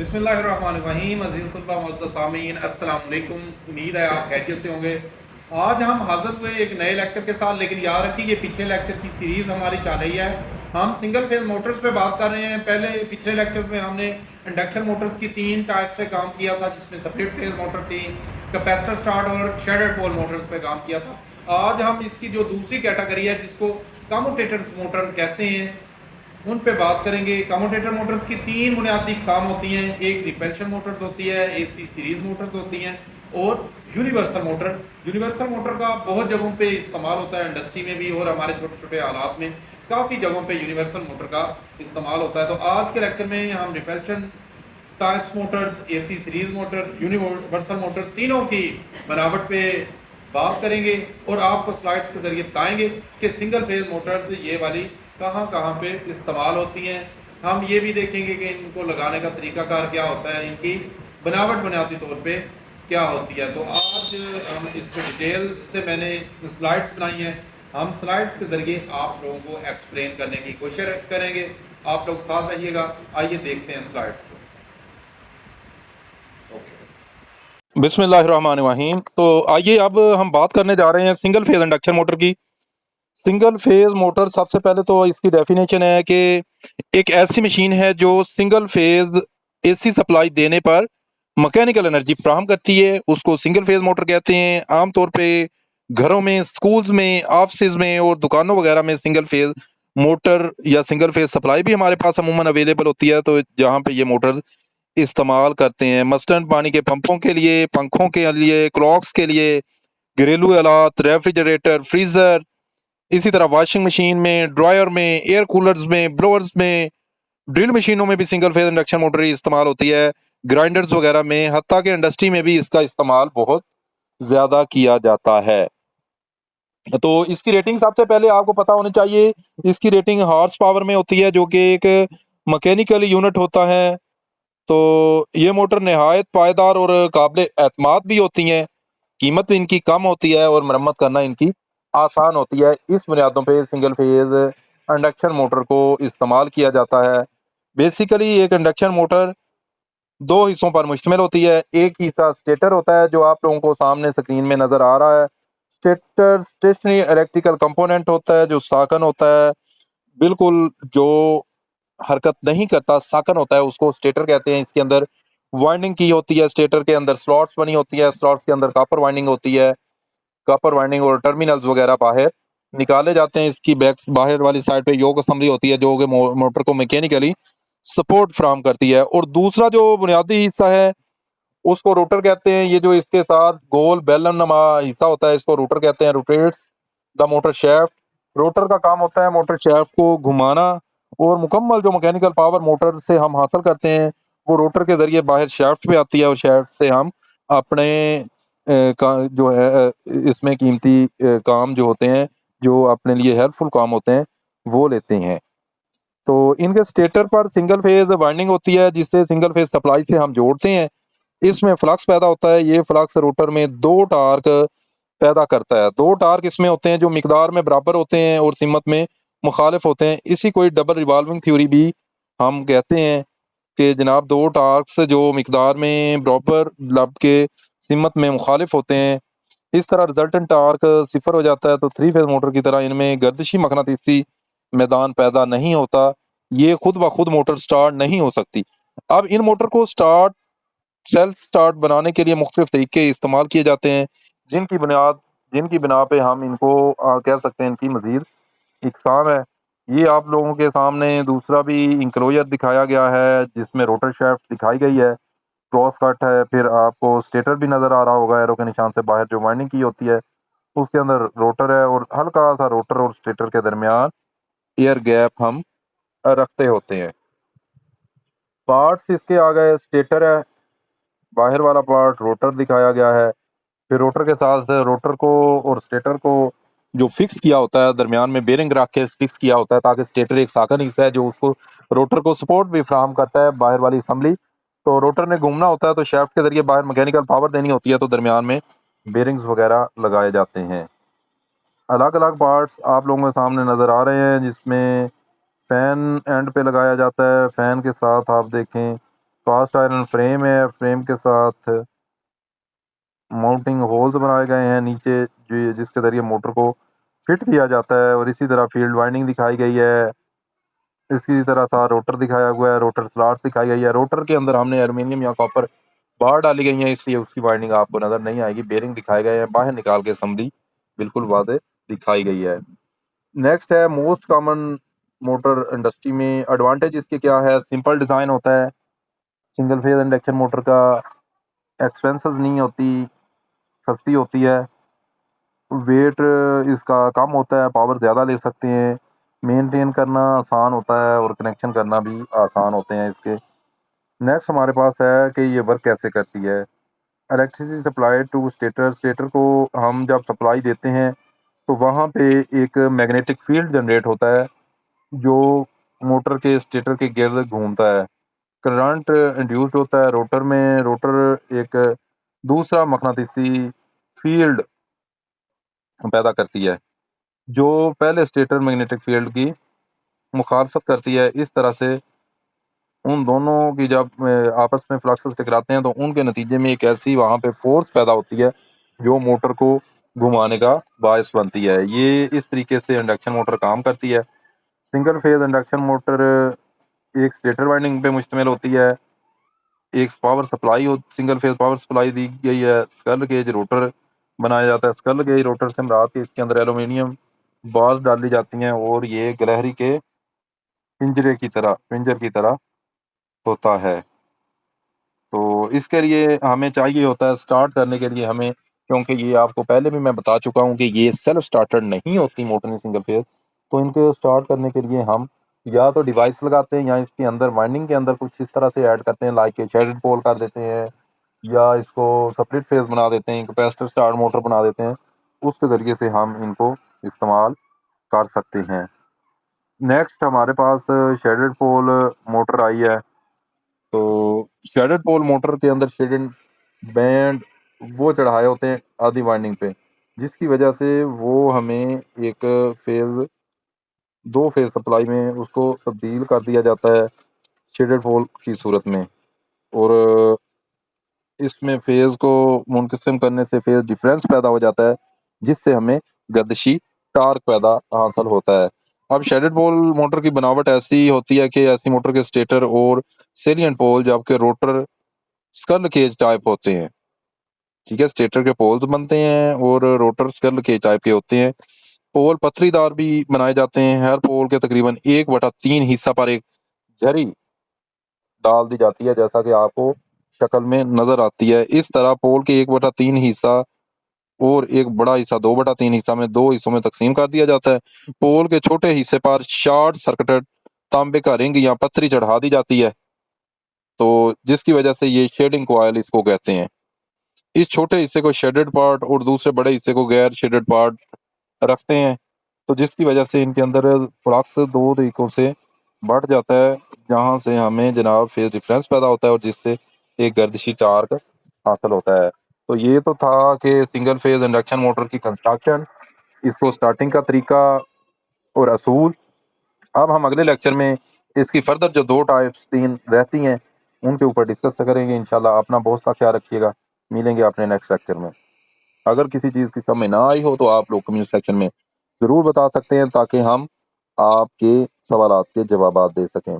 बिस्मिल्लाहिर्रहमानिर्रहीम सामीन अस्सलाम वालेकुम। उम्मीद है आप खैरियत से होंगे। आज हम हाजिर हुए एक नए लेक्चर के साथ, लेकिन याद रखिए ये पिछले लेक्चर की सीरीज़ हमारी चल रही है। हम सिंगल फेज मोटर्स पे बात कर रहे हैं। पहले पिछले लेक्चर्स में हमने इंडक्शन मोटर्स की 3 टाइप से काम किया था, जिसमें स्प्लिट फेज मोटर थी, कैपेसिटर स्टार्ट और शेडेड पोल मोटर्स पे काम किया था। आज हम इसकी जो दूसरी कैटेगरी है, जिसको कम्यूटेटर्स मोटर कहते हैं, उन पे बात करेंगे। कम्यूटेटर मोटर्स की 3 बुनियादी इकसाम होती हैं। एक रिपल्शन मोटर्स होती है, एसी सीरीज मोटर्स होती हैं, और यूनिवर्सल मोटर। यूनिवर्सल मोटर का बहुत जगहों पे इस्तेमाल होता है, इंडस्ट्री में भी और हमारे छोटे छोटे हालात में काफ़ी जगहों पे यूनिवर्सल मोटर का इस्तेमाल होता है। तो आज के लेक्चर में हम repulsion types Motors, AC series motor, universal motor, तीनों की बनावट पे बात करेंगे और आपको स्लाइड्स के जरिए बताएंगे कि सिंगल फेज मोटर्स ये वाली कहाँ कहाँ पे इस्तेमाल होती हैं। हम ये भी देखेंगे कि इनको लगाने का तरीकाकार क्या होता है, इनकी बनावट बुनियादी तौर पे क्या होती है। तो आज हम इस पर डिटेल से मैंने स्लाइड्स बनाई हैं। हम स्लाइड्स के ज़रिए आप लोगों को एक्सप्लेन करने की कोशिश करेंगे। आप लोग साथ रहिएगा। आइए देखते हैं स्लाइड्स को। बिस्मिल्लाहिर्रहमानिर्रहीम। तो आइए अब हम बात करने जा रहे हैं सिंगल फेज इंडक्शन मोटर की। सिंगल फेज मोटर, सबसे पहले तो इसकी डेफिनेशन है कि एक ऐसी मशीन है जो सिंगल फेज एसी सप्लाई देने पर मैकेनिकल एनर्जी फ्राहम करती है, उसको सिंगल फेज मोटर कहते हैं। आमतौर पे घरों में, स्कूल्स में, ऑफिस में और दुकानों वगैरह में सिंगल फेज मोटर या सिंगल फेज सप्लाई भी हमारे पास अमूमन अवेलेबल होती है। तो जहाँ पे ये मोटर इस्तेमाल करते हैं मस्टर्न पानी के पंपों के लिए, पंखों के लिए, क्लॉक्स के लिए, घरेलू आलात, रेफ्रिजरेटर, फ्रीजर, इसी तरह वॉशिंग मशीन में, ड्रायर में, एयर कूलर्स में, ब्लोअर्स में, ड्रिल मशीनों में भी सिंगल फेज इंडक्शन मोटर ही इस्तेमाल होती है, ग्राइंडर्स वगैरह में, हत्ता के इंडस्ट्री में भी इसका इस्तेमाल बहुत ज्यादा किया जाता है। तो इसकी रेटिंग सबसे पहले आपको पता होनी चाहिए। इसकी रेटिंग हॉर्स पावर में होती है, जो कि एक मैकेनिकल यूनिट होता है। तो ये मोटर नहायत पायदार और काबिल एतमाद भी होती हैं। कीमत इनकी कम होती है और मरम्मत करना इनकी आसान होती है। इस बुनियादों पे सिंगल फेज इंडक्शन मोटर को इस्तेमाल किया जाता है। बेसिकली एक इंडक्शन मोटर दो हिस्सों पर मुश्तमिल होती है। एक हिस्सा स्टेटर होता है, जो आप लोगों को सामने स्क्रीन में नज़र आ रहा है। स्टेटर स्टेशनरी इलेक्ट्रिकल कंपोनेंट होता है, जो साकन होता है, बिल्कुल जो हरकत नहीं करता, साकन होता है, उसको स्टेटर कहते हैं। इसके अंदर वाइंडिंग की होती है, स्टेटर के अंदर स्लॉट्स बनी होती है, स्लॉट्स के अंदर कॉपर वाइंडिंग होती है। कॉपर वाइंडिंग और टर्मिनल्स वगैरह बाहर निकाले जाते हैं। इसकी बैक बाहर वाली साइड पे योक असेंबली होती है, जो कि मोटर को मैकेनिकली सपोर्ट फ्राहम करती है। और दूसरा जो बुनियादी हिस्सा है, उसको रोटर कहते हैं। ये जो इसके साथ गोल बेलन नमा हिस्सा होता है, इसको रोटर कहते हैं। Rotates the motor shaft. Rotor का काम होता है मोटर शैफ्ट को घुमाना, और मुकम्मल जो मैकेनिकल पावर मोटर से हम हासिल करते हैं, वो रोटर के जरिए बाहर शैफ्ट पे आती है, और शैफ्ट से हम अपने जो है इसमें कीमती काम जो होते हैं, जो अपने लिए हेल्पफुल काम होते हैं, वो लेते हैं। तो इनके स्टेटर पर सिंगल फेज वाइंडिंग होती है, जिससे सिंगल फेज सप्लाई से हम जोड़ते हैं। इसमें फ्लक्स पैदा होता है। ये फ्लक्स रोटर में दो टार्क पैदा करता है। दो टार्क इसमें होते हैं जो मिकदार में बराबर होते हैं और सिमत में मुखालिफ होते हैं। इसी कोई डबल रिवॉल्विंग थ्योरी भी हम कहते हैं कि जनाब दो टार्क्स जो मिकदार में बराबर लब के सिमत में मुखालिफ होते हैं, इस तरह रिजल्टेंट टार्क सिफर हो जाता है। तो थ्री फेज मोटर की तरह इनमें गर्दिशी मकनातीसी मैदान पैदा नहीं होता। ये खुद ब खुद मोटर स्टार्ट नहीं हो सकती। अब इन मोटर को सेल्फ स्टार्ट बनाने के लिए मुख्तलिफ तरीके इस्तेमाल किए जाते हैं, जिनकी बिना पे हम इनको कह सकते हैं इनकी मजीद इकसाम है। ये आप लोगों के सामने दूसरा भी इंक्लोजर दिखाया गया है, जिसमें रोटर शाफ्ट दिखाई गई है, क्रॉस कट है। फिर आपको स्टेटर भी नज़र आ रहा होगा एरो के निशान से बाहर, जो वाइंडिंग की होती है, उसके अंदर रोटर है, और हल्का सा रोटर और स्टेटर के दरमियान एयर गैप हम रखते होते हैं। पार्ट्स इसके आ गए, स्टेटर है, बाहर वाला पार्ट रोटर दिखाया गया है। फिर रोटर के साथ रोटर को और स्टेटर को जो फिक्स किया होता है, दरमियान में बेरिंग रख के फिक्स किया होता है, ताकि स्टेटर एक साकन हिस्सा है जो उसको रोटर को सपोर्ट भी फ्राहम करता है, बाहर वाली असम्बली। तो रोटर ने घूमना होता है, तो शाफ्ट के जरिए बाहर मैकेनिकल पावर देनी होती है, तो दरमियान में बेरिंग्स वगैरह लगाए जाते हैं। अलग अलग पार्ट्स आप लोगों के सामने नज़र आ रहे हैं, जिसमें फ़ैन एंड पे लगाया जाता है। फ़ैन के साथ आप देखें कास्ट आयरन फ्रेम है, फ्रेम के साथ माउंटिंग होल्स बनाए गए हैं नीचे जिसके ज़रिए मोटर को फिट किया जाता है। और इसी तरह फील्ड वाइंडिंग दिखाई गई है। इसी तरह सा रोटर दिखाया हुआ है, रोटर स्लॉट्स दिखाई गई है। रोटर के अंदर हमने एल्युमिनियम या कॉपर बार डाली गई है, इसलिए उसकी वाइंडिंग आपको नज़र नहीं आएगी। बेरिंग दिखाए गए हैं, बाहर निकाल के असम्बली बिल्कुल वाज़े दिखाई गई है। नेक्स्ट है मोस्ट कॉमन मोटर इंडस्ट्री में एडवांटेज इसके क्या है। सिंपल डिज़ाइन होता है, सिंगल फेज इंडक्शन मोटर का एक्सपेंसेस नहीं होती, सस्ती होती है। वेट इसका कम होता है, पावर ज़्यादा ले सकते हैं, मेंटेन करना आसान होता है और कनेक्शन करना भी आसान होते हैं इसके। नेक्स्ट हमारे पास है कि ये वर्क कैसे करती है। Electricity supply to stator, stator को हम जब सप्लाई देते हैं तो वहाँ पे एक मैग्नेटिक फील्ड जनरेट होता है जो मोटर के स्टेटर के गिर्द घूमता है। करंट इंड्यूस्ड होता है रोटर में। रोटर एक दूसरा मकनातीसी फील्ड पैदा करती है जो पहले स्टेटर मैग्नेटिक फील्ड की मुखालफत करती है। इस तरह से उन दोनों की जब आपस में फ्लक्सेस टकराते हैं तो उनके नतीजे में एक ऐसी वहाँ पे फोर्स पैदा होती है जो मोटर को घुमाने का बायस बनती है। ये इस तरीके से इंडक्शन मोटर काम करती है। सिंगल फेज इंडक्शन मोटर एक स्टेटर वाइंडिंग पे मुश्तमिल होती है, एक पावर सप्लाई हो, सिंगल फेज पावर सप्लाई दी गई है। स्कल गेज रोटर बनाया जाता है। स्कल गेज रोटर से मुराद कि इसके अंदर एल्यूमिनियम बार्स डाली जाती हैं और ये गिलहरी के पिंजर की तरह होता है। तो इसके लिए हमें चाहिए होता है स्टार्ट करने के लिए हमें, क्योंकि ये आपको पहले भी मैं बता चुका हूँ कि ये सेल्फ स्टार्टर नहीं होती मोटर सिंगल फेज। तो इनको स्टार्ट करने के लिए हम या तो डिवाइस लगाते हैं या इसके अंदर वाइंडिंग के अंदर कुछ इस तरह से ऐड करते हैं, लाइक शेडेड पोल कर देते हैं या इसको स्प्लिट फेज बना देते हैं, कैपेसिटर स्टार्ट मोटर बना देते हैं। उसके ज़रिए से हम इनको इस्तेमाल कर सकते हैं। नेक्स्ट हमारे पास शेडेड पोल मोटर आई है। तो शेडेड पोल मोटर के अंदर शेडेड बैंड वो चढ़ाए होते हैं आधी वाइंडिंग पे, जिसकी वजह से वो हमें एक फेज दो फेज सप्लाई में उसको तब्दील कर दिया जाता है शेडेड पोल की सूरत में। और इसमें फेज को मुनक़सिम करने से फेज डिफरेंस पैदा हो जाता है जिससे हमें गर्दिशी टार्क पैदा हासिल होता है। अब शेडेड पोल मोटर की बनावट ऐसी होती है कि ऐसी मोटर के स्टेटर और सेलियंट पोल जबकि रोटर स्कल केज टाइप होते हैं। ठीक है, स्टेटर के पोल्स बनते हैं और रोटर स्कल केज टाइप के होते हैं। पोल पथरीदार भी बनाए जाते हैं। हर पोल के तकरीबन 1/3 हिस्सा पर एक झरी डाल दी जाती है जैसा कि आपको शक्ल में नजर आती है। इस तरह पोल के 1/3 हिस्सा और एक बड़ा हिस्सा 2/3 हिस्सा में दो हिस्सों में तकसीम कर दिया जाता है। पोल के छोटे हिस्से पर शॉर्ट सर्किटेड तांबे का रिंग या पत्थरी चढ़ा दी जाती है, तो जिसकी वजह से ये शेडिंग कॉइल इसको कहते हैं। इस छोटे हिस्से को शेडेड पार्ट और दूसरे बड़े हिस्से को गैर शेडेड पार्ट रखते हैं, तो जिसकी वजह से इनके अंदर फ्लक्स दो तरीकों से बढ़ जाता है जहां से हमें जनाब फेज डिफरेंस पैदा होता है और जिससे एक गर्दिशी टार्क हासिल होता है। तो ये तो था कि सिंगल फेज इंडक्शन मोटर की कंस्ट्रक्शन, इसको स्टार्टिंग का तरीका और असूल। अब हम अगले लेक्चर में इसकी फर्दर जो दो टाइप्स तीन रहती हैं उनके ऊपर डिस्कस करेंगे इंशाल्लाह। अपना बहुत सा ख्याल रखिएगा। मिलेंगे अपने नेक्स्ट लेक्चर में। अगर किसी चीज़ की समझ ना आई हो तो आप लोग कमेंट सेक्शन में ज़रूर बता सकते हैं ताकि हम आपके सवालात के जवाब दे सकें।